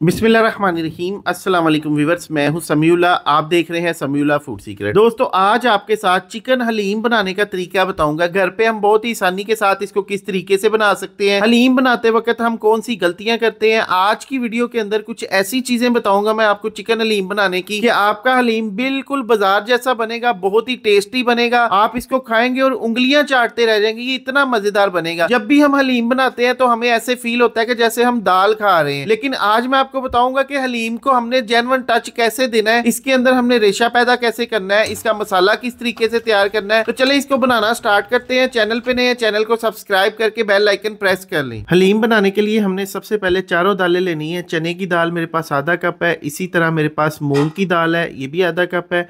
बिस्मिल्लाहिर्रहमानिर्रहीम अस्सलाम वालेकुम व्यूअर्स, मैं हूं समीउल्लाह। आप देख रहे हैं समीउल्लाह फूड सीक्रेट। दोस्तों, आज आपके साथ चिकन हलीम बनाने का तरीका बताऊंगा। घर पे हम बहुत ही आसानी के साथ इसको किस तरीके से बना सकते हैं। हलीम बनाते वक्त हम कौन सी गलतियां करते हैं, आज की वीडियो के अंदर कुछ ऐसी चीजें बताऊंगा मैं आपको चिकन हलीम बनाने की कि आपका हलीम बिल्कुल बाजार जैसा बनेगा, बहुत ही टेस्टी बनेगा। आप इसको खाएंगे और उंगलियां चाटते रह जाएंगे, ये इतना मजेदार बनेगा। जब भी हम हलीम बनाते हैं तो हमें ऐसे फील होता है कि जैसे हम दाल खा रहे हैं, लेकिन आज मैं आपको बताऊंगा कि हलीम को हमने जेन्युइन टच कैसे देना है, इसके अंदर हमने रेशा पैदा कैसे करना है, इसका मसाला किस तरीके से तैयार करना है। तो चले इसको बनाना स्टार्ट करते हैं। चैनल पे नए हैं, चैनल को सब्सक्राइब करके बेल आइकन प्रेस कर लें। हलीम बनाने के लिए हमने सबसे पहले चारों दालें लेनी है। चने की दाल मेरे पास आधा कप है, इसी तरह मेरे पास मूंग की दाल है, ये भी आधा कप है,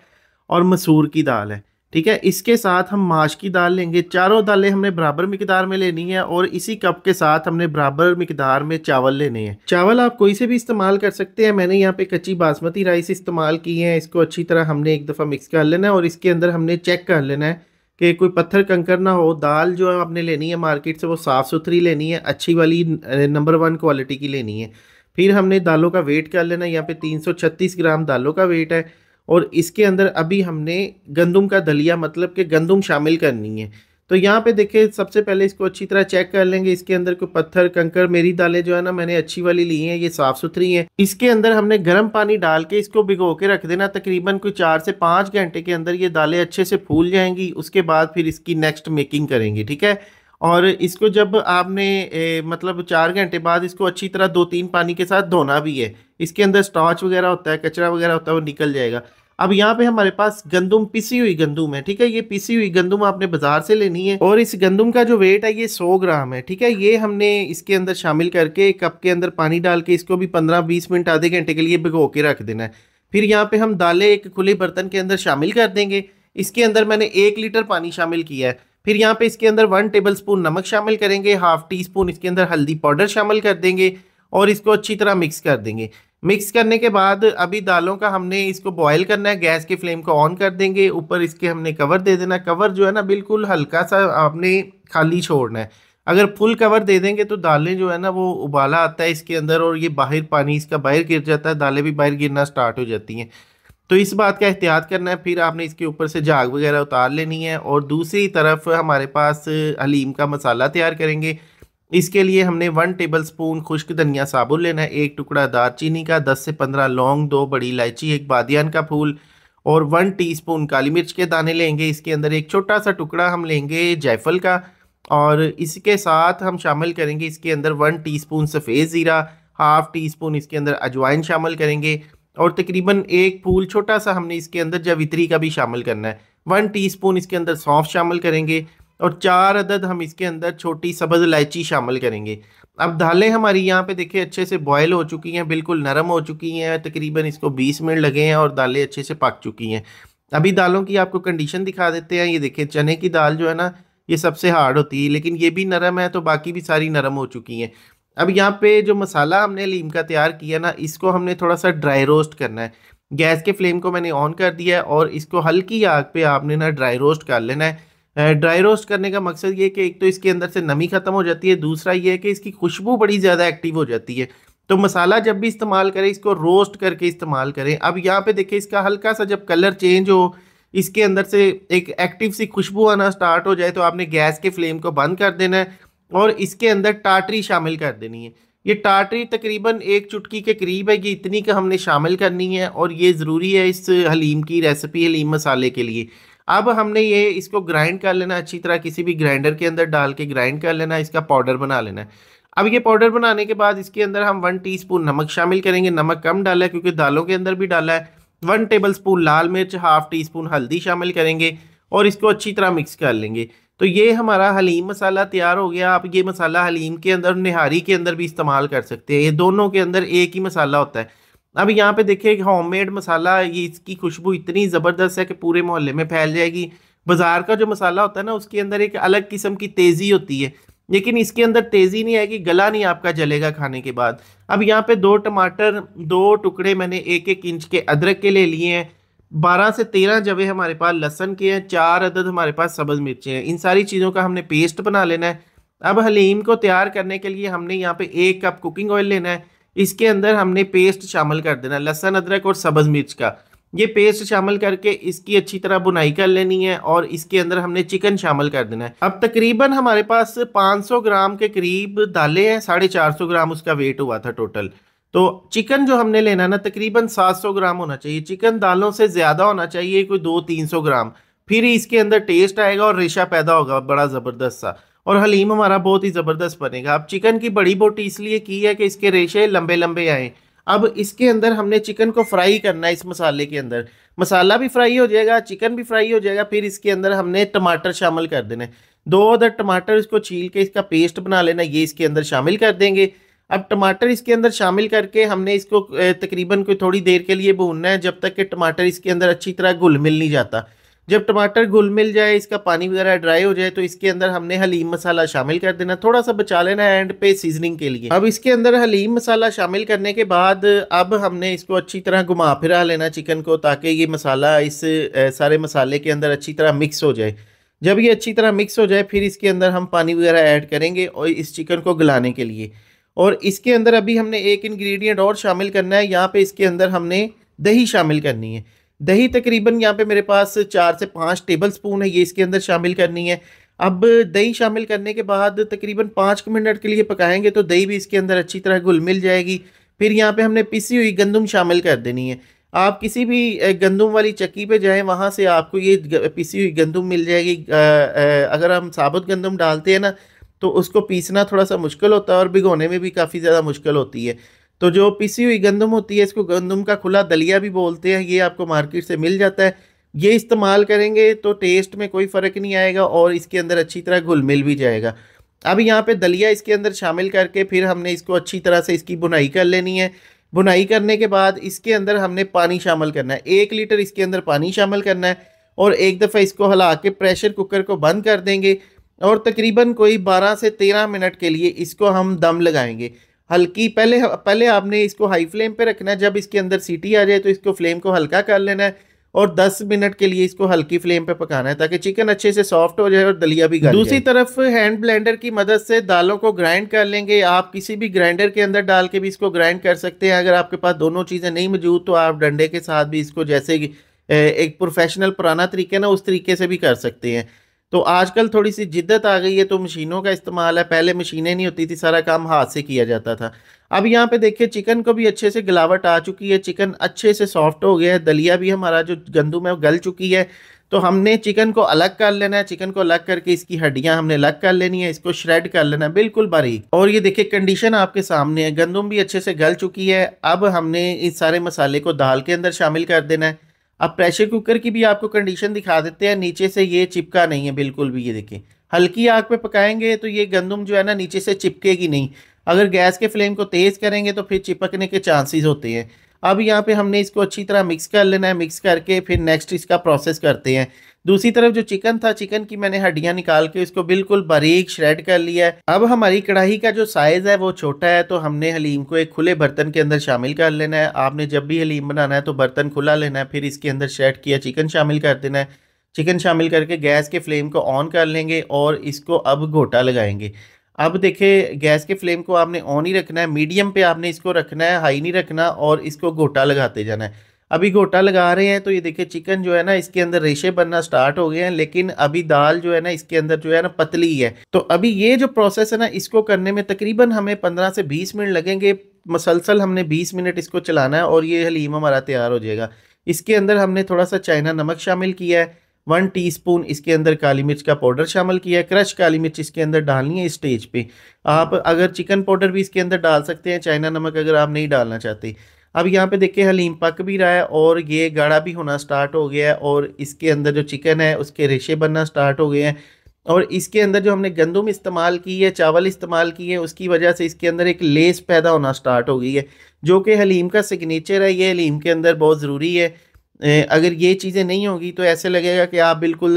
और मसूर की दाल है। ठीक है, इसके साथ हम माश की दाल लेंगे। चारों दालें हमने बराबर मिकदार में लेनी है और इसी कप के साथ हमने बराबर मिकदार में चावल लेने हैं। चावल आप कोई से भी इस्तेमाल कर सकते हैं। मैंने यहाँ पे कच्ची बासमती राइस इस्तेमाल की है। इसको अच्छी तरह हमने एक दफ़ा मिक्स कर लेना है और इसके अंदर हमने चेक कर लेना है कि कोई पत्थर कंकर ना हो। दाल जो है आपने लेनी है मार्केट से, वो साफ़ सुथरी लेनी है, अच्छी वाली नंबर 1 क्वालिटी की लेनी है। फिर हमने दालों का वेट कर लेना है। यहाँ पे 336 ग्राम दालों का वेट है और इसके अंदर अभी हमने गंदम का दलिया मतलब कि गंदम शामिल करनी है। तो यहाँ पे देखिए, सबसे पहले इसको अच्छी तरह चेक कर लेंगे इसके अंदर कोई पत्थर कंकर। मेरी दालें जो है ना, मैंने अच्छी वाली ली हैं, ये साफ़ सुथरी हैं। इसके अंदर हमने गर्म पानी डाल के इसको भिगो के रख देना। तकरीबन कोई 4 से 5 घंटे के अंदर ये दालें अच्छे से फूल जाएंगी। उसके बाद फिर इसकी नेक्स्ट मेकिंग करेंगे। ठीक है, और इसको जब आपने मतलब 4 घंटे बाद इसको अच्छी तरह 2-3 पानी के साथ धोना भी है। इसके अंदर स्टार्च वगैरह होता है, कचरा वगैरह होता है, वो निकल जाएगा। अब यहाँ पे हमारे पास गंदम, पिसी हुई गंदम है। ठीक है, ये पिसी हुई गंदम आपने बाजार से लेनी है और इस गंदम का जो वेट है ये 100 ग्राम है। ठीक है, ये हमने इसके अंदर शामिल करके एक कप के अंदर पानी डाल के इसको भी 15-20 मिनट आधे घंटे के लिए भिगो के रख देना है। फिर यहाँ पे हम दालें एक खुले बर्तन के अंदर शामिल कर देंगे। इसके अंदर मैंने 1 लीटर पानी शामिल किया है। फिर यहाँ पे इसके अंदर 1 टेबल स्पून नमक शामिल करेंगे, हाफ टी स्पून इसके अंदर हल्दी पाउडर शामिल कर देंगे और इसको अच्छी तरह मिक्स कर देंगे। मिक्स करने के बाद अभी दालों का हमने इसको बॉयल करना है। गैस की फ्लेम को ऑन कर देंगे, ऊपर इसके हमने कवर दे देना। कवर जो है ना, बिल्कुल हल्का सा आपने खाली छोड़ना है। अगर फुल कवर दे देंगे तो दालें जो है ना, वो उबाला आता है इसके अंदर और ये बाहर पानी इसका बाहर गिर जाता है, दालें भी बाहर गिरना स्टार्ट हो जाती हैं। तो इस बात का एहतियात करना है। फिर आपने इसके ऊपर से झाग वगैरह उतार लेनी है और दूसरी तरफ हमारे पास हलीम का मसाला तैयार करेंगे। इसके लिए हमने 1 टेबल स्पून खुश्क धनिया साबुत लेना है, 1 टुकड़ा दालचीनी का, 10 से 15 लौंग, 2 बड़ी इलायची, 1 बादियान का फूल और 1 टीस्पून काली मिर्च के दाने लेंगे। इसके अंदर एक छोटा सा टुकड़ा हम लेंगे जायफल का और इसके साथ हम शामिल करेंगे इसके अंदर 1 टीस्पून सफ़ेद ज़ीरा, हाफ टी स्पून इसके अंदर अजवाइन शामिल करेंगे और तकरीबन एक फूल छोटा सा हमने इसके अंदर जावित्री का भी शामिल करना है। 1 टीस्पून इसके अंदर सौंफ शामिल करेंगे और 4 अदद हम इसके अंदर छोटी सब्ज़ इलायची शामिल करेंगे। अब दालें हमारी यहाँ पे देखिए अच्छे से बॉयल हो चुकी हैं, बिल्कुल नरम हो चुकी हैं। तकरीबन इसको 20 मिनट लगे हैं और दालें अच्छे से पक चुकी हैं। अभी दालों की आपको कंडीशन दिखा देते हैं। ये देखिए, चने की दाल जो है ना, ये सबसे हार्ड होती है, लेकिन ये भी नरम है, तो बाकी भी सारी नरम हो चुकी हैं। अब यहाँ पे जो मसाला हमने लीम का तैयार किया ना, इसको हमने थोड़ा सा ड्राई रोस्ट करना है। गैस के फ्लेम को मैंने ऑन कर दिया है और इसको हल्की आग पे आपने ना ड्राई रोस्ट कर लेना है। ड्राई रोस्ट करने का मकसद ये है कि एक तो इसके अंदर से नमी खत्म हो जाती है, दूसरा ये है कि इसकी खुशबू बड़ी ज़्यादा एक्टिव हो जाती है। तो मसाला जब भी इस्तेमाल करें, इसको रोस्ट करके इस्तेमाल करें। अब यहाँ पे देखिए, इसका हल्का सा जब कलर चेंज हो, इसके अंदर से एक एक्टिव सी खुशबू आना स्टार्ट हो जाए, तो आपने गैस के फ्लेम को बंद कर देना है और इसके अंदर टाटरी शामिल कर देनी है। ये टाटरी तकरीबन 1 चुटकी के करीब है, ये इतनी का हमने शामिल करनी है और ये ज़रूरी है इस हलीम की रेसिपी, हलीम मसाले के लिए। अब हमने ये इसको ग्राइंड कर लेना अच्छी तरह, किसी भी ग्राइंडर के अंदर डाल के ग्राइंड कर लेना, इसका पाउडर बना लेना है। अब ये पाउडर बनाने के बाद इसके अंदर हम 1 टीस्पून नमक शामिल करेंगे। नमक कम डाला है क्योंकि दालों के अंदर भी डाला है। 1 टेबल स्पून लाल मिर्च, हाफ टी स्पून हल्दी शामिल करेंगे और इसको अच्छी तरह मिक्स कर लेंगे। तो ये हमारा हलीम मसाला तैयार हो गया। आप ये मसाला हलीम के अंदर, निहारी के अंदर भी इस्तेमाल कर सकते हैं, ये दोनों के अंदर एक ही मसाला होता है। अब यहाँ पे देखिए, होममेड मसाला, ये इसकी खुशबू इतनी ज़बरदस्त है कि पूरे मोहल्ले में फैल जाएगी। बाजार का जो मसाला होता है ना, उसके अंदर एक अलग किस्म की तेज़ी होती है, लेकिन इसके अंदर तेज़ी नहीं आएगी, गला नहीं आपका जलेगा खाने के बाद। अब यहाँ पे 2 टमाटर, 2 टुकड़े मैंने 1-1 इंच के अदरक के ले लिए हैं, 12 से 13 जवे हमारे पास लहसन के हैं, 4 अदद हमारे पास सब्ज़ मिर्चें हैं। इन सारी चीज़ों का हमने पेस्ट बना लेना है। अब हलीम को तैयार करने के लिए हमने यहाँ पे 1 कप कुकिंग ऑयल लेना है। इसके अंदर हमने पेस्ट शामिल कर देना लहसुन अदरक और सब्ज मिर्च का। ये पेस्ट शामिल करके इसकी अच्छी तरह बुनाई कर लेनी है और इसके अंदर हमने चिकन शामिल कर देना है। अब तकरीबन हमारे पास 500 ग्राम के करीब दालें हैं, 450 ग्राम उसका वेट हुआ था टोटल। तो चिकन जो हमने लेना ना तकरीबन 700 ग्राम होना चाहिए। चिकन दालों से ज्यादा होना चाहिए, कोई 200-300 ग्राम, फिर इसके अंदर टेस्ट आएगा और रेशा पैदा होगा बड़ा जबरदस्त सा, और हलीम हमारा बहुत ही जबरदस्त बनेगा। अब चिकन की बड़ी बोटी इसलिए की है कि इसके रेशे लंबे लंबे आए। अब इसके अंदर हमने चिकन को फ्राई करना है, इस मसाले के अंदर मसाला भी फ्राई हो जाएगा, चिकन भी फ्राई हो जाएगा। फिर इसके अंदर हमने टमाटर शामिल कर देने, 2 अदद टमाटर इसको छील के इसका पेस्ट बना लेना, ये इसके अंदर शामिल कर देंगे। अब टमाटर इसके अंदर शामिल करके हमने इसको तकरीबन कोई थोड़ी देर के लिए भूनना है, जब तक कि टमाटर इसके अंदर अच्छी तरह घुल मिल नहीं जाता। जब टमाटर घुल मिल जाए, इसका पानी वगैरह ड्राई हो जाए, तो इसके अंदर हमने हलीम मसाला शामिल कर देना, थोड़ा सा बचा लेना है एंड पे सीजनिंग के लिए। अब इसके अंदर हलीम मसाला शामिल करने के बाद अब हमने इसको अच्छी तरह घुमा फिरा लेना चिकन को, ताकि ये मसाला इस सारे मसाले के अंदर अच्छी तरह मिक्स हो जाए। जब ये अच्छी तरह मिक्स हो जाए, फिर इसके अंदर हम पानी वगैरह ऐड करेंगे और इस चिकन को गलाने के लिए। और इसके अंदर अभी हमने एक इंग्रेडिएंट और शामिल करना है, यहाँ पे इसके अंदर हमने दही शामिल करनी है। दही तकरीबन यहाँ पे मेरे पास 4 से 5 टेबल स्पून है, ये इसके अंदर शामिल करनी है। अब दही शामिल करने के बाद तकरीबन 5 मिनट के लिए पकाएंगे तो दही भी इसके अंदर अच्छी तरह घुल मिल जाएगी। फिर यहाँ पे हमने पिसी हुई गंदम शामिल कर देनी है। आप किसी भी गंदम वाली चक्की पे जाएं, वहाँ से आपको ये पिसी हुई गंदम मिल जाएगी। अगर हम साबुत गंदम डालते हैं ना, तो उसको पीसना थोड़ा सा मुश्किल होता है और भिगोने में भी काफ़ी ज़्यादा मुश्किल होती है। तो जो पिसी हुई गंदम होती है, इसको गंदम का खुला दलिया भी बोलते हैं, ये आपको मार्केट से मिल जाता है। ये इस्तेमाल करेंगे तो टेस्ट में कोई फ़र्क नहीं आएगा और इसके अंदर अच्छी तरह घुल मिल भी जाएगा। अब यहाँ पे दलिया इसके अंदर शामिल करके फिर हमने इसको अच्छी तरह से इसकी बुनाई कर लेनी है। बुनाई करने के बाद इसके अंदर हमने पानी शामिल करना है, 1 लीटर इसके अंदर पानी शामिल करना है और एक दफ़ा इसको हिला के प्रेशर कुकर को बंद कर देंगे और तकरीबन कोई 12 से 13 मिनट के लिए इसको हम दम लगाएंगे। हल्की पहले आपने इसको हाई फ्लेम पे रखना है, जब इसके अंदर सीटी आ जाए तो इसको फ्लेम को हल्का कर लेना है और 10 मिनट के लिए इसको हल्की फ्लेम पे पकाना है, ताकि चिकन अच्छे से सॉफ्ट हो जाए और दलिया भी गल जाए। दूसरी तरफ हैंड ब्लेंडर की मदद से दालों को ग्राइंड कर लेंगे। आप किसी भी ग्राइंडर के अंदर डाल के भी इसको ग्राइंड कर सकते हैं। अगर आपके पास दोनों चीज़ें नहीं मौजूद तो आप डंडे के साथ भी इसको, जैसे एक प्रोफेशनल पुराना तरीका ना, उस तरीके से भी कर सकते हैं। तो आजकल थोड़ी सी जिद्दत आ गई है तो मशीनों का इस्तेमाल है, पहले मशीनें नहीं होती थी, सारा काम हाथ से किया जाता था। अब यहाँ पे देखिए चिकन को भी अच्छे से गलावट आ चुकी है, चिकन अच्छे से सॉफ्ट हो गया है, दलिया भी हमारा जो गंदम है वो गल चुकी है। तो हमने चिकन को अलग कर लेना है, चिकन को अलग करके इसकी हड्डियां हमने अलग कर लेनी है, इसको श्रेड कर लेना है बिल्कुल बारीक। और ये देखिए कंडीशन आपके सामने है, गंदम भी अच्छे से गल चुकी है। अब हमने इस सारे मसाले को दाल के अंदर शामिल कर देना है। अब प्रेशर कुकर की भी आपको कंडीशन दिखा देते हैं, नीचे से ये चिपका नहीं है बिल्कुल भी। ये देखिए हल्की आग पे पकाएंगे तो ये गंदम जो है ना नीचे से चिपकेगी नहीं। अगर गैस के फ्लेम को तेज़ करेंगे तो फिर चिपकने के चांसेस होते हैं। अब यहाँ पे हमने इसको अच्छी तरह मिक्स कर लेना है, मिक्स करके फिर नेक्स्ट इसका प्रोसेस करते हैं। दूसरी तरफ जो चिकन था, चिकन की मैंने हड्डियां निकाल के इसको बिल्कुल बारीक श्रेड कर लिया है। अब हमारी कढ़ाई का जो साइज़ है वो छोटा है, तो हमने हलीम को एक खुले बर्तन के अंदर शामिल कर लेना है। आपने जब भी हलीम बनाना है तो बर्तन खुला लेना है, फिर इसके अंदर श्रेड किया चिकन शामिल कर देना है। चिकन शामिल करके गैस के फ्लेम को ऑन कर लेंगे और इसको अब घोटा लगाएंगे। अब देखिए गैस के फ्लेम को आपने ऑन ही रखना है, मीडियम पे आपने इसको रखना है, हाई नहीं रखना, और इसको घोटा लगाते जाना है। अभी घोटा लगा रहे हैं तो ये देखिए चिकन जो है ना इसके अंदर रेशे बनना स्टार्ट हो गए हैं, लेकिन अभी दाल जो है ना इसके अंदर जो है ना पतली है। तो अभी ये जो प्रोसेस है ना, इसको करने में तकरीबन हमें 15 से 20 मिनट लगेंगे। मसलसल हमने 20 मिनट इसको चलाना है और ये हलीम हमारा तैयार हो जाएगा। इसके अंदर हमने थोड़ा सा चाइना नमक शामिल किया है, 1 टीस्पून इसके अंदर काली मिर्च का पाउडर शामिल किया है। क्रश काली मिर्च इसके अंदर डालनी है इस स्टेज पे। आप अगर चिकन पाउडर भी इसके अंदर डाल सकते हैं, चाइना नमक अगर आप नहीं डालना चाहते। अब यहाँ पे देखिए हलीम पक भी रहा है और ये गाढ़ा भी होना स्टार्ट हो गया है और इसके अंदर जो चिकन है उसके रेशे बनना स्टार्ट हो गए हैं। और इसके अंदर जो हमने गंदम इस्तेमाल की है, चावल इस्तेमाल किए, उसकी वजह से इसके अंदर एक लेस पैदा होना स्टार्ट हो गई है, जो कि हलीम का सिग्नेचर है। ये हलीम के अंदर बहुत ज़रूरी है। अगर ये चीज़ें नहीं होगी तो ऐसे लगेगा कि आप बिल्कुल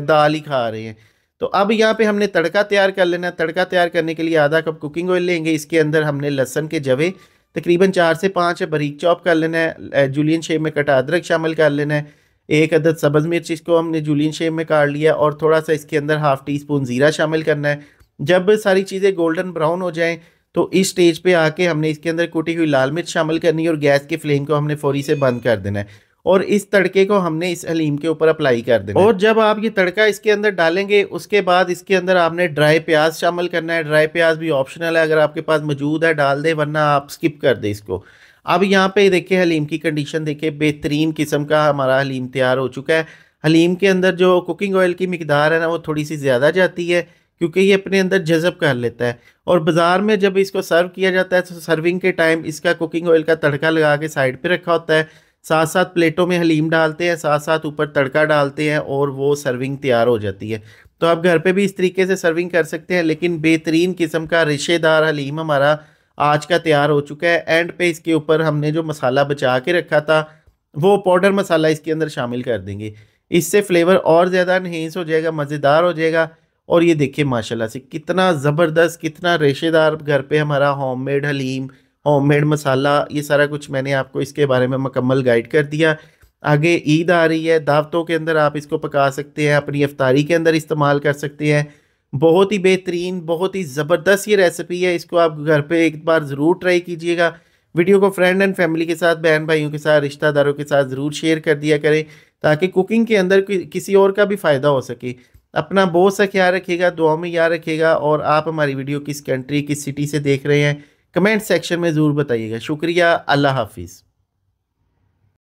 दाल ही खा रहे हैं। तो अब यहाँ पे हमने तड़का तैयार कर लेना है। तड़का तैयार करने के लिए आधा कप कुकिंग ऑयल लेंगे। इसके अंदर हमने लहसुन के जवे तकरीबन 4 से 5 बारीक चॉप कर लेना है। जूलियन शेप में कटा अदरक शामिल कर लेना है। 1 अदद सब्ज़ मिर्च इसको हमने जूलियन शेप में काट लिया और थोड़ा सा इसके अंदर ½ टीस्पून ज़ीरा शामिल करना है। जब सारी चीज़ें गोल्डन ब्राउन हो जाएं तो इस स्टेज पे आके हमने इसके अंदर कुटी हुई लाल मिर्च शामिल करनी है और गैस के फ्लेम को हमने फौरी से बंद कर देना है और इस तड़के को हमने इस हलीम के ऊपर अप्लाई कर देना है। और जब आप ये तड़का इसके अंदर डालेंगे उसके बाद इसके अंदर आपने ड्राई प्याज शामिल करना है। ड्राई प्याज भी ऑप्शनल है, अगर आपके पास मौजूद है डाल दे, वरना आप स्किप कर दे इसको। अब यहाँ पे देखिए हलीम की कंडीशन देखिए, बेहतरीन किस्म का हमारा हलीम तैयार हो चुका है। हलीम के अंदर जो कुकिंग ऑयल की मिकदार है ना वो थोड़ी सी ज़्यादा जाती है क्योंकि ये अपने अंदर जज़ब कर लेता है। और बाज़ार में जब इसको सर्व किया जाता है तो सर्विंग के टाइम इसका कुकिंग ऑयल का तड़का लगा के साइड पे रखा होता है, साथ साथ प्लेटों में हलीम डालते हैं, साथ साथ ऊपर तड़का डालते हैं और वो सर्विंग तैयार हो जाती है। तो आप घर पे भी इस तरीके से सर्विंग कर सकते हैं। लेकिन बेहतरीन किस्म का रिशेदार हलीम हमारा आज का तैयार हो चुका है। एंड पे इसके ऊपर हमने जो मसाला बचा के रखा था वो पाउडर मसाला इसके अंदर शामिल कर देंगे, इससे फ्लेवर और ज़्यादा इनहेंस हो जाएगा, मज़ेदार हो जाएगा। और ये देखिए माशाल्लाह से कितना ज़बरदस्त, कितना रेशेदार घर पे हमारा होममेड हलीम, होममेड मसाला, ये सारा कुछ मैंने आपको इसके बारे में मुकम्मल गाइड कर दिया। आगे ईद आ रही है, दावतों के अंदर आप इसको पका सकते हैं, अपनी इफ्तारी के अंदर इस्तेमाल कर सकते हैं। बहुत ही बेहतरीन, बहुत ही ज़बरदस्त ये रेसिपी है, इसको आप घर पे एक बार ज़रूर ट्राई कीजिएगा। वीडियो को फ्रेंड एंड फैमिली के साथ, बहन भाइयों के साथ, रिश्तेदारों के साथ ज़रूर शेयर कर दिया करें ताकि कुकिंग के अंदर किसी और का भी फ़ायदा हो सके। अपना बहुत सा ख्याल रखिएगा, दुआओं में याद रखिएगा। और आप हमारी वीडियो किस कंट्री, किस सिटी से देख रहे हैं, कमेंट सेक्शन में ज़रूर बताइएगा। शुक्रिया, अल्लाह हाफिज़।